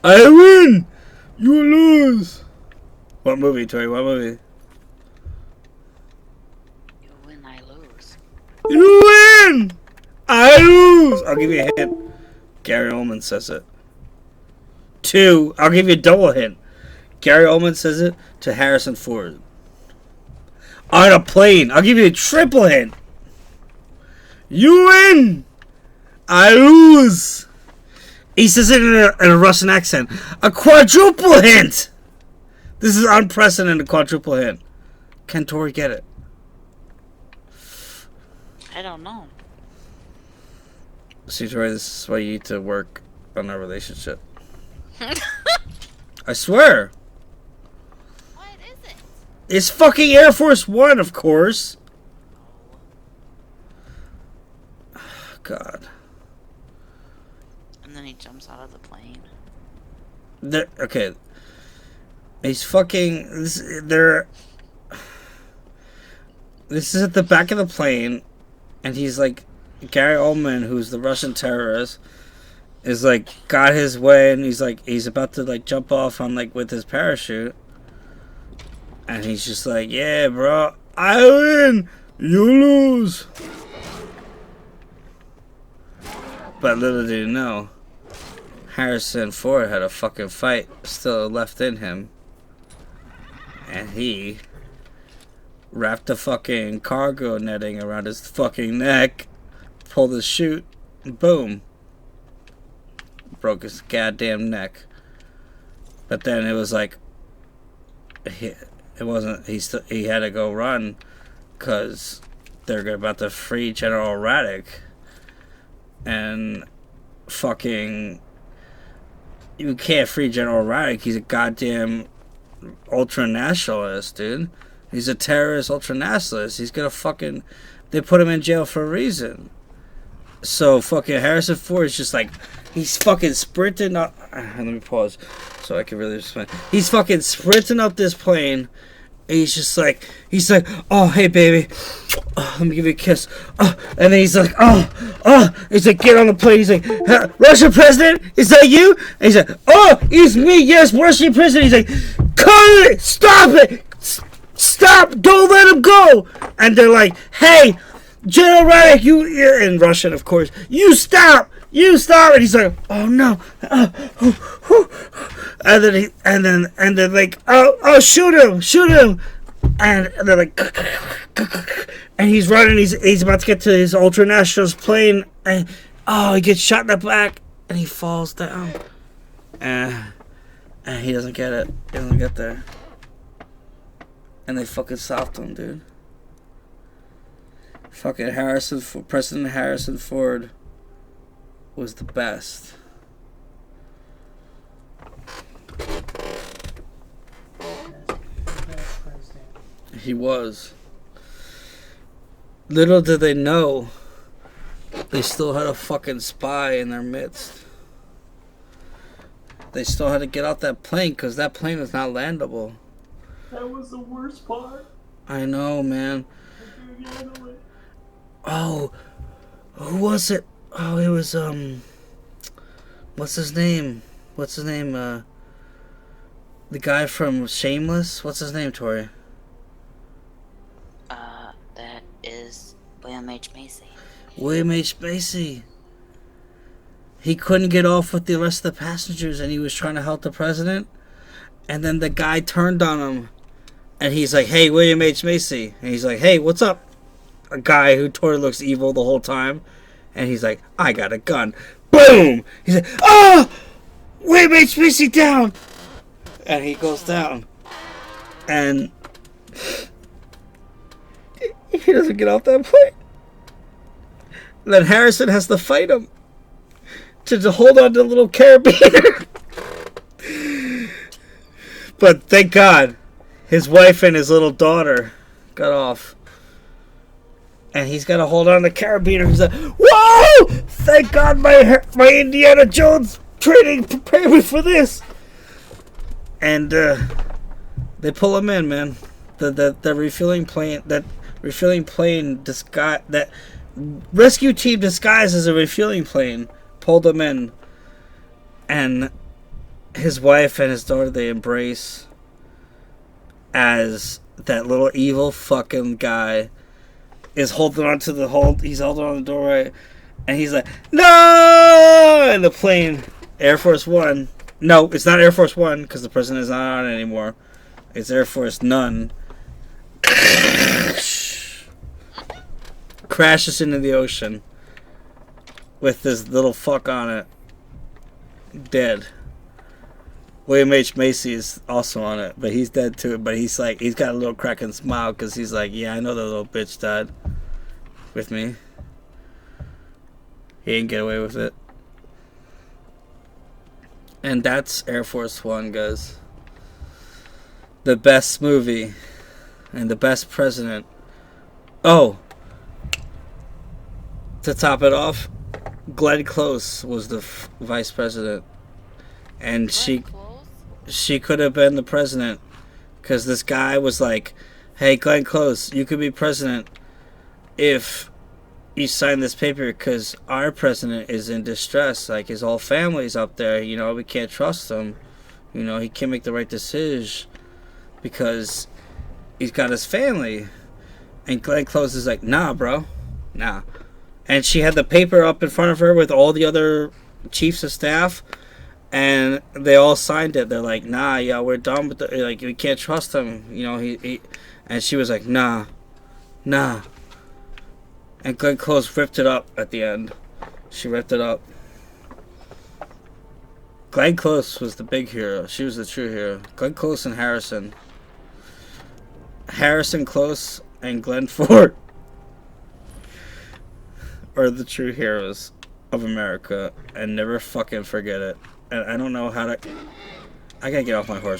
I win! You lose! What movie, Tori? What movie? You win, I lose. You win! I lose! I'll give you a hint. Gary Oldman says it. 2. I'll give you a double hint. Gary Oldman says it to Harrison Ford. On a plane. I'll give you a triple hint. You win! I lose! He says it in a Russian accent. A quadruple hint! This is unprecedented quadruple hint. Can Tori get it? I don't know. See, Tori, this is why you need to work on our relationship. I swear. What is it? It's fucking Air Force One, of course. God. And then he jumps out of the plane. Okay. He's fucking. This is at the back of the plane, and he's like, Gary Oldman, who's the Russian terrorist, is like got his way, and he's about to like jump off on like with his parachute, and he's just like, yeah, bro, I win, you lose. But little did you know, Harrison Ford had a fucking fight still left in him, and he wrapped the fucking cargo netting around his fucking neck, pulled his chute, and boom, broke his goddamn neck. But then it was like, he had to go run, because they're about to free General Radek. And fucking, you can't free General Radek. He's a goddamn ultra-nationalist, dude. He's a terrorist ultra-nationalist. He's gonna fucking, they put him in jail for a reason. So fucking Harrison Ford is just like, he's fucking sprinting up. Let me pause so I can really explain. He's fucking sprinting up this plane. And he's like, oh, hey, baby. Oh, let me give you a kiss. Oh, and then he's like, he's like, get on the plane. He's like, Russian president, is that you? And he's like, oh, it's me, yes, Russian president. He's like, cut it, stop, don't let him go. And they're like, hey, General Radek, you, in Russian, of course, you stop. And he's like, oh no. And then like, oh, shoot him. And they're like, and he's running. He's about to get to his ultra-nationalist plane, and he gets shot in the back, and he falls down. And he doesn't get it. He doesn't get there. And they fucking stopped him, dude. Fucking President Harrison Ford was the best. He was. Little did they know, they still had a fucking spy in their midst. They still had to get out that plane, because that plane was not landable. That was the worst part. I know, man. Oh, who was it? Oh, it was, what's his name? The guy from Shameless? What's his name, Tori? That is William H. Macy. William H. Macy. He couldn't get off with the rest of the passengers, and he was trying to help the president. And then the guy turned on him, and he's like, hey, William H. Macy. And he's like, hey, what's up? A guy who totally looks evil the whole time. And he's like, I got a gun. Boom! He's like, oh! William H. Macy down! And he goes down. And he doesn't get off that plane. And then Harrison has to fight him to hold on to the little carabiner. But thank God, his wife and his little daughter got off. And he's got to hold on to the carabiner. He's like, whoa! Thank God my Indiana Jones training prepared me for this. And they pull him in, man. The refueling plane, that rescue team disguised as a refueling plane pulled him in. And his wife and his daughter, they embrace as that little evil fucking guy is holding on to the he's holding on the doorway, and he's like, no! And the plane, Air Force One, no, it's not Air Force One, because the president is not on it anymore. It's Air Force None. Crashes into the ocean with this little fuck on it. Dead. William H. Macy is also on it, but he's dead too. But he's like, he's got a little cracking smile because he's like, yeah, I know the little bitch died with me. He didn't get away with it. And that's Air Force One, guys. The best movie and the best president. Oh, to top it off, Glenn Close was the vice president, and she could have been the president, because this guy was like, hey, Glenn Close, you could be president if you sign this paper, because our president is in distress. Like, his whole family's up there, you know, we can't trust him. You know, he can't make the right decision because he's got his family. And Glenn Close is like, nah, bro, nah. And she had the paper up in front of her with all the other chiefs of staff, and they all signed it. They're like, nah, yeah, we're done with the, like, we can't trust him, you know, he and she was like, nah. And Glenn Close ripped it up at the end. She ripped it up. Glenn Close was the big hero. She was the true hero. Glenn Close and Harrison. Harrison Close and Glenn Ford are the true heroes of America, and never fucking forget it. And I don't know how to... I gotta get off my horse.